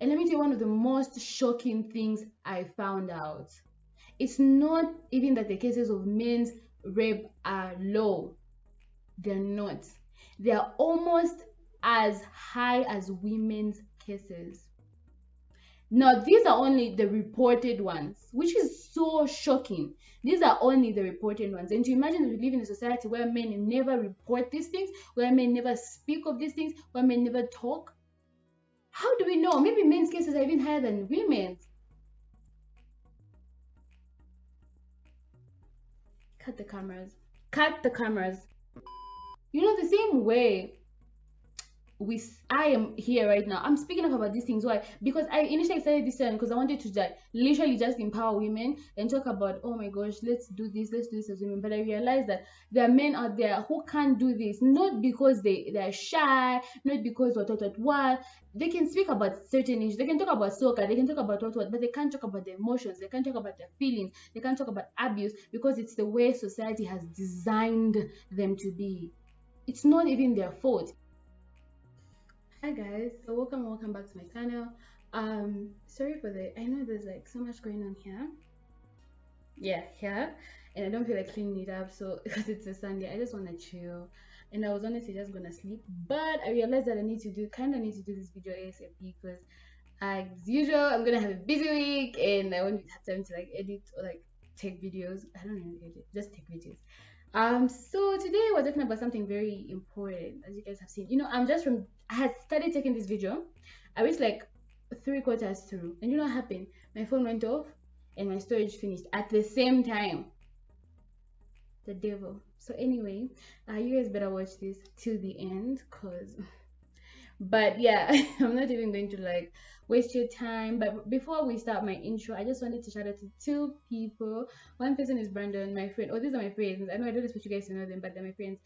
And let me tell you one of the most shocking things I found out. It's not even that the cases of men's rape are low. They're not. They are almost as high as women's cases. Now, these are only the reported ones, which is so shocking. These are only the reported ones. And to imagine that we live in a society where men never report these things, where men never speak of these things, where men never talk. How do we know? Maybe men's cases are even higher than women's. Cut the cameras. Cut the cameras. You know, the same way I am here right now. I'm speaking up about these things. Why? Because I initially started this channel because I wanted to literally just empower women and talk about, oh my gosh, let's do this as women. But I realized that there are men out there who can't do this, not because they're shy, not because what. They can speak about certain issues, they can talk about soccer, they can talk about what, but they can't talk about their emotions, they can't talk about their feelings, they can't talk about abuse because it's the way society has designed them to be. It's not even their fault. Hi guys, so welcome back to my channel. Sorry for I know there's like so much going on here. Yeah, here, and I don't feel like cleaning it up. So because it's a Sunday, I just want to chill, and I was honestly just gonna sleep. But I realized that I need to do this video ASAP because, as usual, I'm gonna have a busy week, and I won't have time to like edit or like take videos. I don't even edit, just take videos. So today we're talking about something very important, as you guys have seen. You know, I had started taking this video. I was like 3/4 through, and you know what happened? My phone went off and my storage finished at the same time. The devil. So anyway, you guys better watch this till the end, cause but yeah, I'm not even going to like waste your time. But before we start my intro, I just wanted to shout out to two people. One person is Brandon, my friend. Oh, these are my friends. I know I don't expect you guys to know them, but they're my friends.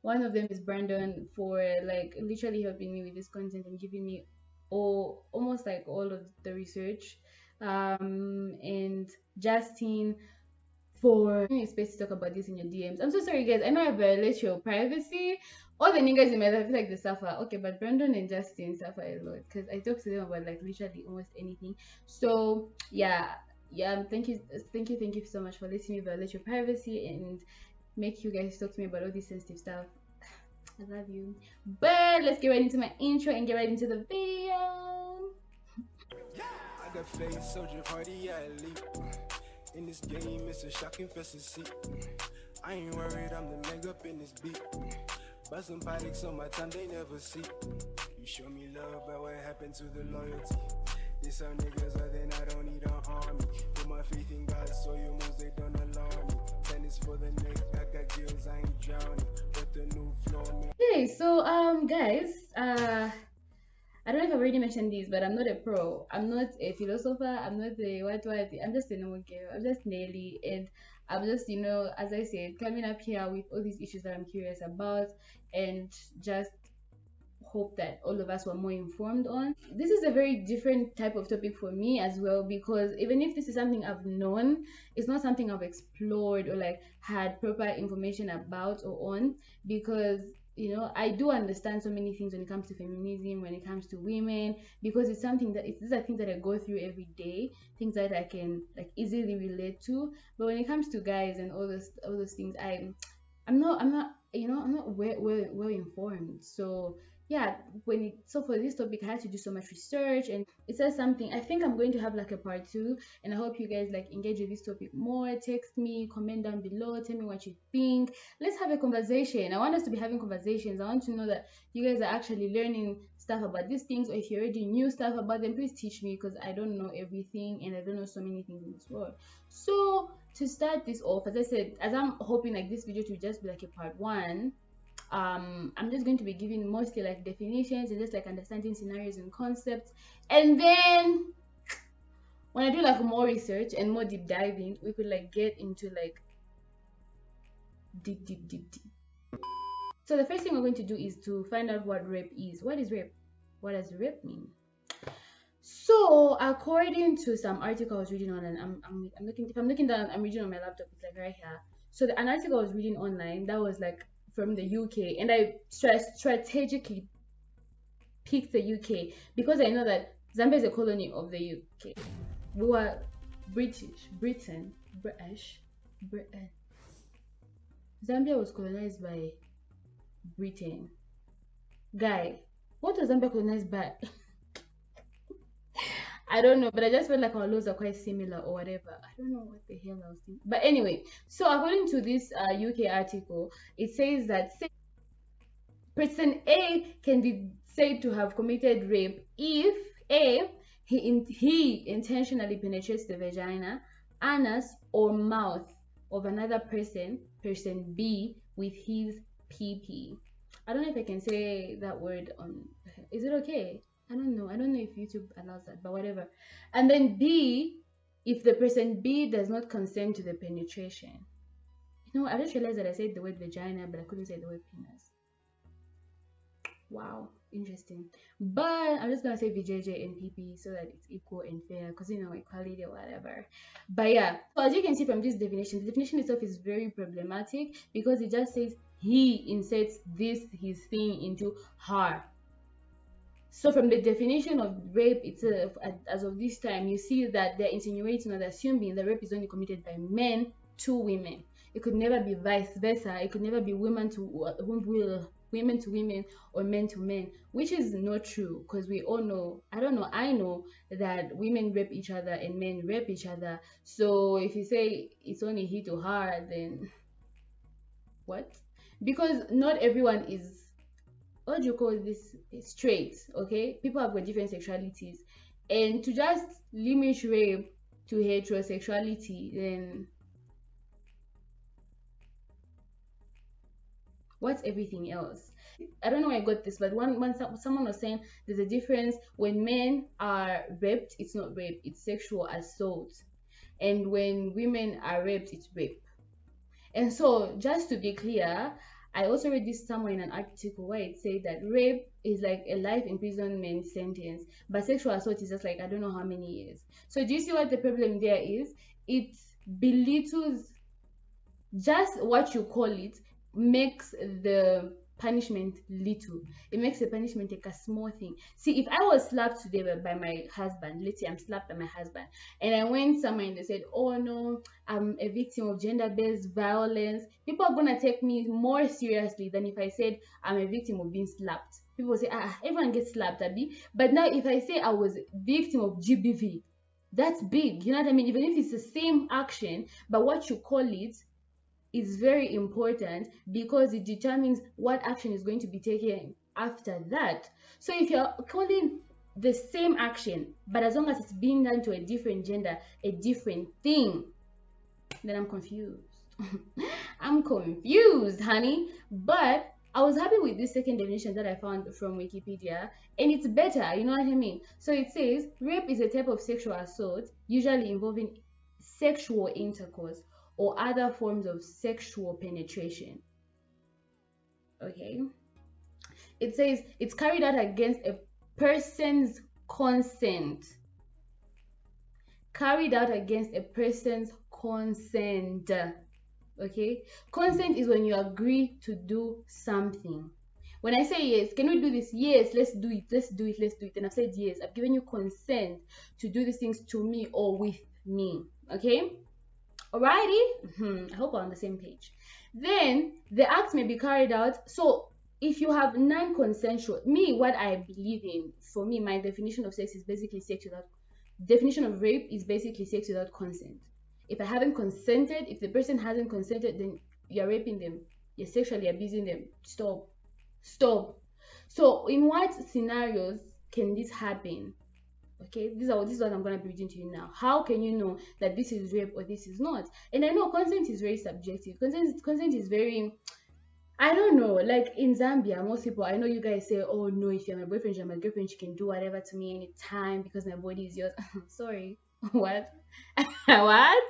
One of them is Brandon for like literally helping me with this content and giving me almost like all of the research. And Justin for giving me space to talk about this in your DMs. I'm so sorry, guys. I know I violate your privacy. All the niggas in my life, I feel like they suffer. Okay, but Brandon and Justin suffer a lot because I talk to them about like literally almost anything. So yeah. Thank you so much for letting me violate your privacy and make you guys talk to me about all this sensitive stuff. I love you. But let's get right into my intro and get right into the video. I got faith, soldier party, I leap. In this game, it's a shocking fantasy. I ain't worried, I'm the leg up in this beat. Bustin' panics on my time, they never see. You show me love, but what happened to the loyalty? There's some niggas out there, I don't need an army. Put my faith in God, so your moves, they don't alarm me. Tennis for the neck, I got gills, I ain't drowning. But the new floor, man. Okay, so guys, I don't know if I've already mentioned this, but I'm not a pro. I'm not a philosopher. I'm not a what. I'm just a normal girl. I'm just Nelly, and I'm just, you know, as I said, coming up here with all these issues that I'm curious about, and just hope that all of us were more informed on. This is a very different type of topic for me as well, because even if this is something I've known, it's not something I've explored or like had proper information about or on, because you know, I do understand so many things when it comes to feminism, when it comes to women, because it's something that these are things that I go through every day, things that I can like easily relate to. But when it comes to guys and all those things, I'm not you know, I'm not well informed. So yeah, so for this topic I had to do so much research, and it says something. I think I'm going to have like a part 2, and I hope you guys like engage with this topic more. Text me, comment down below, tell me what you think. Let's have a conversation. I want us to be having conversations. I want to know that you guys are actually learning stuff about these things, or if you already knew stuff about them, please teach me, because I don't know everything and I don't know so many things in this world. So to start this off, as I said, as I'm hoping like this video to just be like a part 1, I'm just going to be giving mostly like definitions and just like understanding scenarios and concepts, and then when I do like more research and more deep diving, we could like get into like deep. So the first thing we're going to do is to find out what rape is. What is rape? What does rape mean? So according to some article I was reading on, and I'm looking, if I'm looking down, I'm reading on my laptop, it's like right here. So an article I was reading online that was like from the UK, and I strategically picked the UK because I know that Zambia is a colony of the UK. We were British. Britain. Zambia was colonized by Britain. Guy, what was Zambia colonized by? I don't know, but I just felt like our laws are quite similar or whatever. I don't know what the hell I was thinking. But anyway, so according to this UK article, it says that person A can be said to have committed rape if A, he intentionally penetrates the vagina, anus, or mouth of another person B, with his PP. I don't know if I can say that word on. Is it okay? I don't know. I don't know if YouTube allows that, but whatever. And then B, if the person B does not consent to the penetration. You know, I just realized that I said the word vagina, but I couldn't say the word penis. Wow, interesting. But I'm just gonna say VJJ and PP so that it's equal and fair, because you know, equality or whatever. But yeah, so as you can see from this definition, the definition itself is very problematic because it just says he inserts his thing into her. So from the definition of rape itself, as of this time, you see that they're insinuating or assuming that rape is only committed by men to women. It could never be vice versa. It could never be women to women or men to men, which is not true because we all know, I know that women rape each other and men rape each other. So if you say it's only he to her, then what? Because not everyone is, what do you call this, straight, okay? People have got different sexualities, and to just limit rape to heterosexuality, then what's everything else? I don't know where I got this, but someone was saying there's a difference when men are raped, it's not rape, it's sexual assault, and when women are raped, it's rape. And so, just to be clear, I also read this somewhere in an article where it said that rape is like a life imprisonment sentence, but sexual assault is just like I don't know how many years. So do you see what the problem there is? It belittles just what you call it, makes the punishment little. It makes the punishment like a small thing. See, if I was slapped today by my husband, let's say I'm slapped by my husband, and I went somewhere and they said, oh no, I'm a victim of gender-based violence, people are gonna take me more seriously than if I said I'm a victim of being slapped. People say, everyone gets slapped, Abby. But now if I say I was victim of GBV, that's big, you know what I mean? Even if it's the same action, but what you call it is very important because it determines what action is going to be taken after that. So if you're calling the same action, but as long as it's being done to a different gender, a different thing, then I'm confused. I'm confused, honey. But I was happy with this second definition that I found from Wikipedia, and it's better, you know what I mean? So it says rape is a type of sexual assault, usually involving sexual intercourse or other forms of sexual penetration. Okay. It says it's carried out against a person's consent. Carried out against a person's consent. Okay. Consent is when you agree to do something. When I say yes, can we do this? Yes, let's do it. Let's do it. Let's do it. And I've said yes. I've given you consent to do these things to me or with me. Okay. Alrighty, I hope we're on the same page. Then the act may be carried out. So if you have non-consensual, what I believe in, for me, my definition of sex is basically sex without, definition of rape is basically sex without consent. If I haven't consented, if the person hasn't consented, then you're raping them, you're sexually abusing them. Stop. So in what scenarios can this happen? Okay, this is what I'm going to be reading to you now. How can you know that this is rape or this is not? And I know consent is very subjective. Consent is very, I don't know, like in Zambia, most people, I know you guys say, oh no, if you're my boyfriend, you're my girlfriend, you can do whatever to me anytime because my body is yours. Sorry. What? What?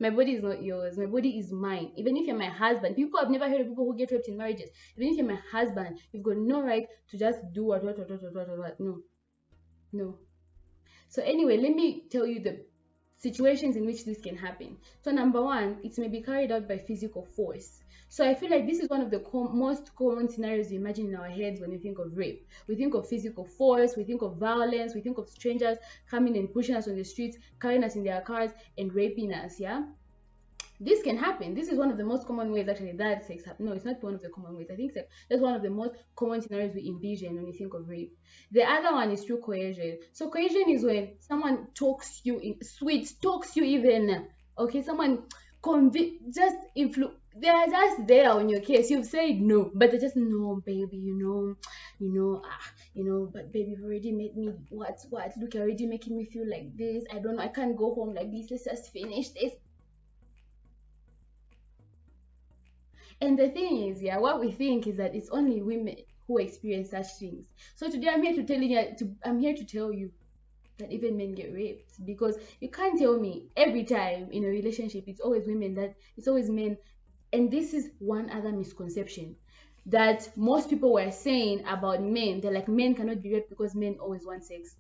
My body is not yours. My body is mine. Even if you're my husband, people have never heard of people who get raped in marriages. Even if you're my husband, you've got no right to just do what. No. So anyway, let me tell you the situations in which this can happen. So number one, it may be carried out by physical force. So I feel like this is one of the most common scenarios we imagine in our heads when we think of rape. We think of physical force, we think of violence, we think of strangers coming and pushing us on the streets, carrying us in their cars and raping us, yeah? This can happen. This is one of the most common ways actually that sex happens. No, it's not one of the common ways. I think that's one of the most common scenarios we envision when we think of rape. The other one is through coercion. So coercion is when someone talks you in sweet, talks you even. Okay, someone just they're just there on your case. You've said no, but they just no, baby, but baby, you've already made me what? Look, you're already making me feel like this. I don't know, I can't go home like this. Let's just finish this. And the thing is, yeah, what we think is that it's only women who experience such things. So today I'm here to tell you that even men get raped, because you can't tell me every time in a relationship it's always men. And this is one other misconception that most people were saying about men. They're like, men cannot be raped because men always want sex,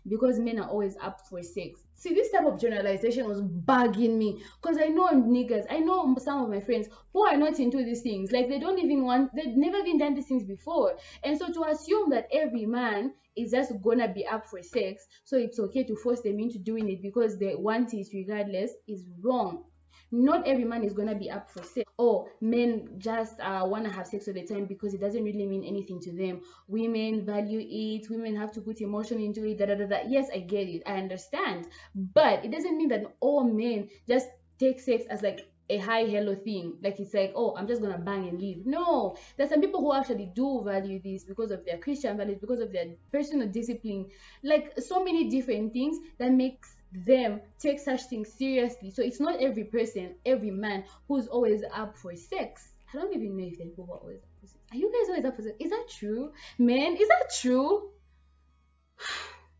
because men are always up for sex. See, this type of generalization was bugging me, because I know niggas, I know some of my friends who are not into these things. Like, they've never even done these things before. And so to assume that every man is just gonna be up for sex, so it's okay to force them into doing it because they want it regardless, is wrong. Not every man is gonna be up for sex. Or men just wanna have sex all the time because it doesn't really mean anything to them. Women value it. Women have to put emotion into it. Da da da da. Yes, I get it. I understand. But it doesn't mean that all men just take sex as like a high hello thing. Like, it's like, oh, I'm just gonna bang and leave. No, there's some people who actually do value this because of their Christian values, because of their personal discipline, like so many different things that makes them take such things seriously. So it's not every person, every man who's always up for sex. I don't even know if there are people who are always up for sex. Are you guys always up for sex? Is that true? Man, is that true?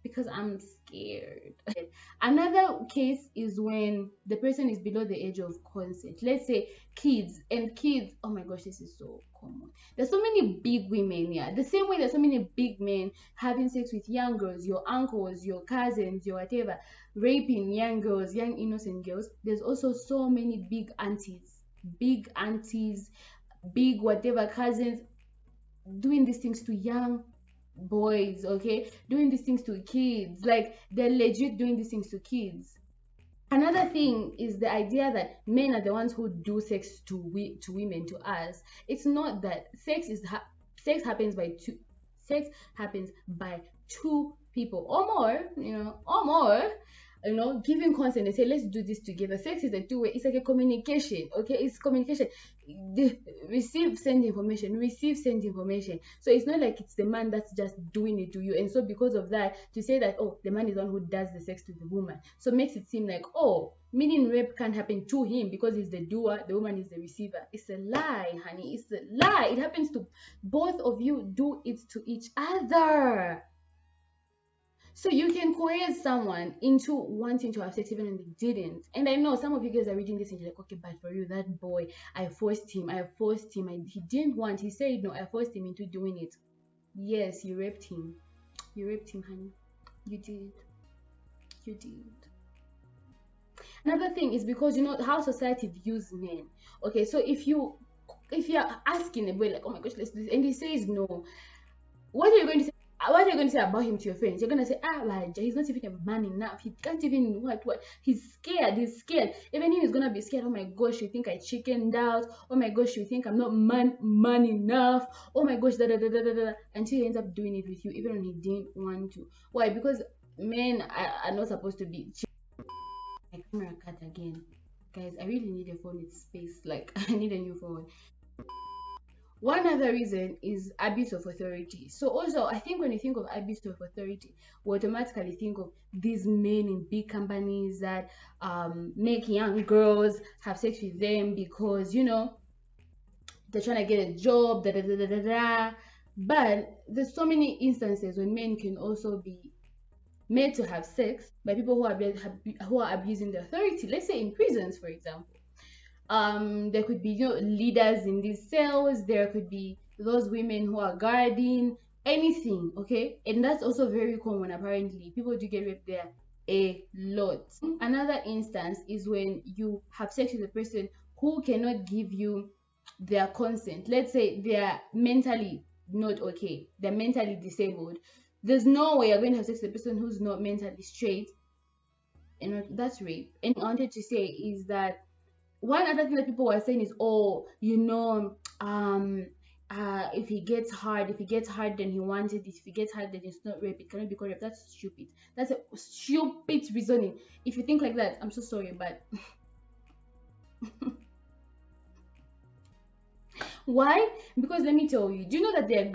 Because I'm scared. Another case is when the person is below the age of consent. Let's say kids. Oh my gosh, this is so common. There's so many big women, yeah. The same way there's so many big men having sex with young girls, your uncles, your cousins, your whatever, raping young girls, young innocent girls. There's also so many big aunties, big whatever cousins doing these things to young boys, okay, doing these things to kids. Like, they're legit doing these things to kids. Another thing is the idea that men are the ones who do sex to women, to us. It's not that. Sex happens by two people or more, giving consent and say, let's do this together. Sex is a two-way. It's like a communication, okay? It's communication. Send information. So it's not like it's the man that's just doing it to you. And so because of that, to say that, oh, the man is the one who does the sex to the woman, so it makes it seem like, oh, meaning rape can't happen to him because he's the doer, the woman is the receiver. It's a lie, honey. It's a lie. It happens to both of you. Do it to each other. So you can coerce someone into wanting to have sex even when they didn't. And I know some of you guys are reading this and you're like, okay, but for you, that boy, I forced him. He didn't want, he said no, I forced him into doing it. Yes, you raped him. Honey. You did. Another thing is because you know how society views men. Okay, so if you're asking a boy like, oh my gosh, let's do this, and he says no, what are you going to say? What are you going to say about him to your friends? You're going to say, he's not even a man enough. He can't even, what? He's scared. Even him is going to be scared. Oh my gosh, you think I chickened out? Oh my gosh, you think I'm not man enough? Oh my gosh, until he ends up doing it with you, even when he didn't want to. Why? Because men are not supposed to be. My camera cut again. Guys, I really need a phone with space. Like, I need a new phone. One other reason is abuse of authority. So also, I think when you think of abuse of authority, we automatically think of these men in big companies that make young girls have sex with them because, they're trying to get a job, But there's so many instances when men can also be made to have sex by people who are abusing the authority. Let's say in prisons, for example. There could be leaders in these cells. There could be those women who are guarding anything, okay? And that's also very common. Apparently, people do get raped there. a lot. Another instance is when you have sex with a person who cannot give you their consent. Let's say they are mentally not okay, they're mentally disabled. There's no way you're going to have sex with a person who's not mentally straight, and that's rape. And I wanted to say is that one other thing that people were saying is, oh, if he gets hard, then he wants it. If he gets hard, then it's not rape. It cannot be called rape. That's stupid. That's a stupid reasoning. If you think like that, I'm so sorry, but why? Because let me tell you, do you know that there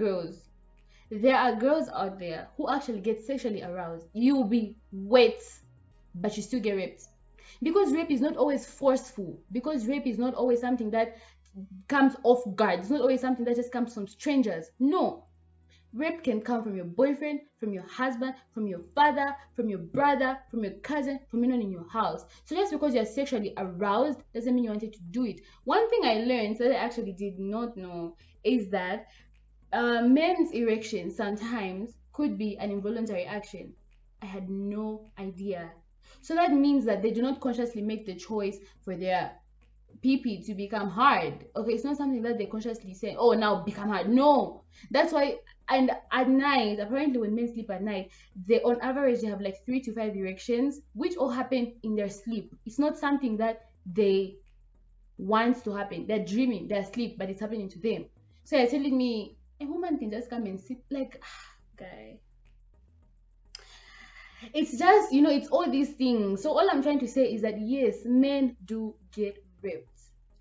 are girls out there who actually get sexually aroused. You will be wet, but you still get raped. Because rape is not always forceful. Because rape is not always something that comes off guard. It's not always something that just comes from strangers. No. Rape can come from your boyfriend, from your husband, from your father, from your brother, from your cousin, from anyone in your house. So just because you're sexually aroused doesn't mean you wanted to do it. One thing I learned that I actually did not know is that men's erection sometimes could be an involuntary action. I had no idea. So that means that they do not consciously make the choice for their PP to become hard. Okay, it's not something that they consciously say, oh, now become hard. No. That's why, and at night, apparently when men sleep at night, they on average they have like 3 to 5 erections, which all happen in their sleep. It's not something that they want to happen. They're dreaming, they're asleep, but it's happening to them. So you're telling me a woman can just come and sit like guy. It's just, it's all these things. So all I'm trying to say is that yes, men do get raped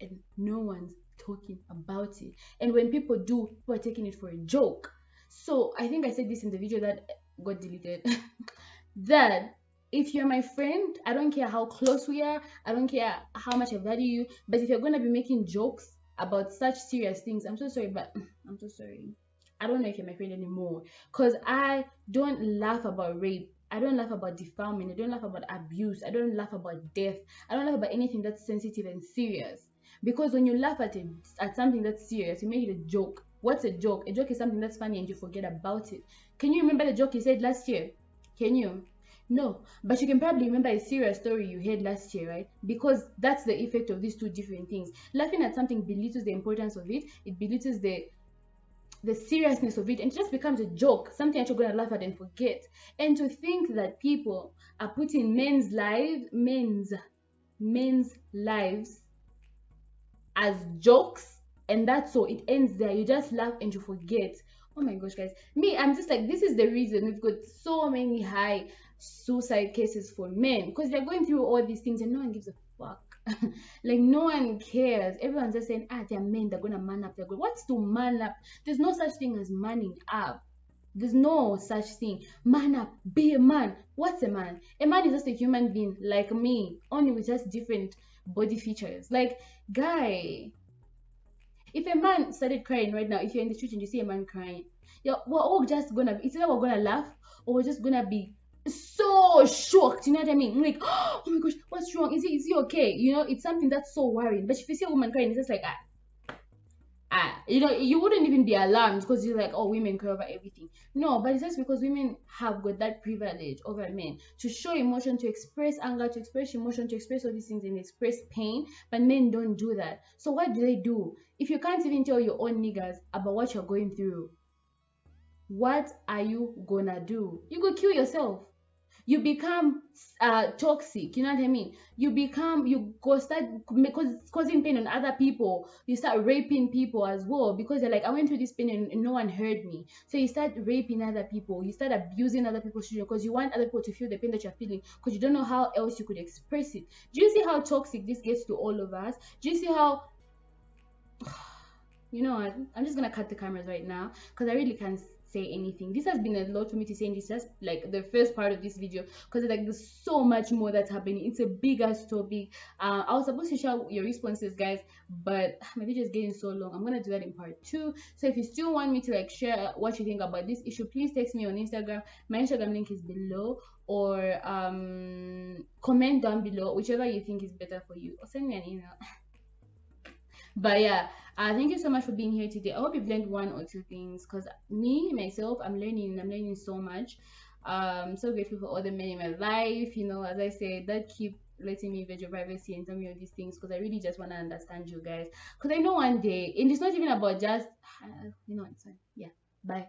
and no one's talking about it. And when people do, people are taking it for a joke. So I think I said this in the video that got deleted. That if you're my friend, I don't care how close we are, I don't care how much I value you, but if you're gonna be making jokes about such serious things, I'm so sorry, but I'm so sorry. I don't know if you're my friend anymore. Because I don't laugh about rape. I don't laugh about defilement. I don't laugh about abuse. I don't laugh about death. I don't laugh about anything that's sensitive and serious. Because when you laugh at something that's serious, you make it a joke. What's a joke? A joke is something that's funny and you forget about it. Can you remember the joke you said last year? Can you? No, but you can probably remember a serious story you heard last year, right? Because that's the effect of these two different things. Laughing at something belittles the importance of it. It belittles the seriousness of it, and it just becomes a joke, something that you're gonna laugh at and forget. And to think that people are putting men's lives as jokes, and that's so it ends there. You just laugh and you forget. Oh my gosh, guys, me, I'm just like, this is the reason we've got so many high suicide cases for men, because they're going through all these things and no one gives a fuck. Like no one cares. Everyone's just saying, they're men, they're gonna man up, what's to man up? There's no such thing as manning up. There's no such thing. Man up, be a man. What's a man? A man is just a human being like me, only with just different body features. Like, guy, if a man started crying right now, if you're in the street and you see a man crying, we're all just gonna, it's either we're gonna laugh or we're just gonna be so shocked. You know what I mean? Like, oh my gosh, what's wrong? Is he okay? It's something that's so worrying. But if you see a woman crying, it's just like, you wouldn't even be alarmed because you're like, oh, women cry over everything. No, but it's just because women have got that privilege over men to show emotion, to express anger, to express emotion, to express all these things and express pain. But men don't do that. So what do? If you can't even tell your own niggas about what you're going through, what are you gonna do? You go kill yourself. You become toxic. You know what I mean? You go start causing pain on other people. You start raping people as well, because you're like, I went through this pain and no one heard me. So you start raping other people. You start abusing other people's children because you want other people to feel the pain that you're feeling, because you don't know how else you could express it. Do you see how toxic this gets to all of us? Do you see how you know what? I'm just gonna cut the cameras right now because I really can't say anything. This has been a lot for me to say, and this is just like the first part of this video, because like there's so much more that's happening. It's a big ass topic. I was supposed to share your responses, guys, but my video is getting so long. I'm gonna do that in part 2. So if you still want me to like share what you think about this issue, please text me on Instagram. My Instagram link is below, or comment down below, whichever you think is better for you, or send me an email. But yeah, thank you so much for being here today. I hope you've learned 1 or 2 things, because me myself, I'm learning so much. So grateful for all the men in my life, as I said, that keep letting me invade your privacy and tell me all these things, because I really just want to understand you guys, because I know one day, and it's not even about just it's fine. Yeah, bye.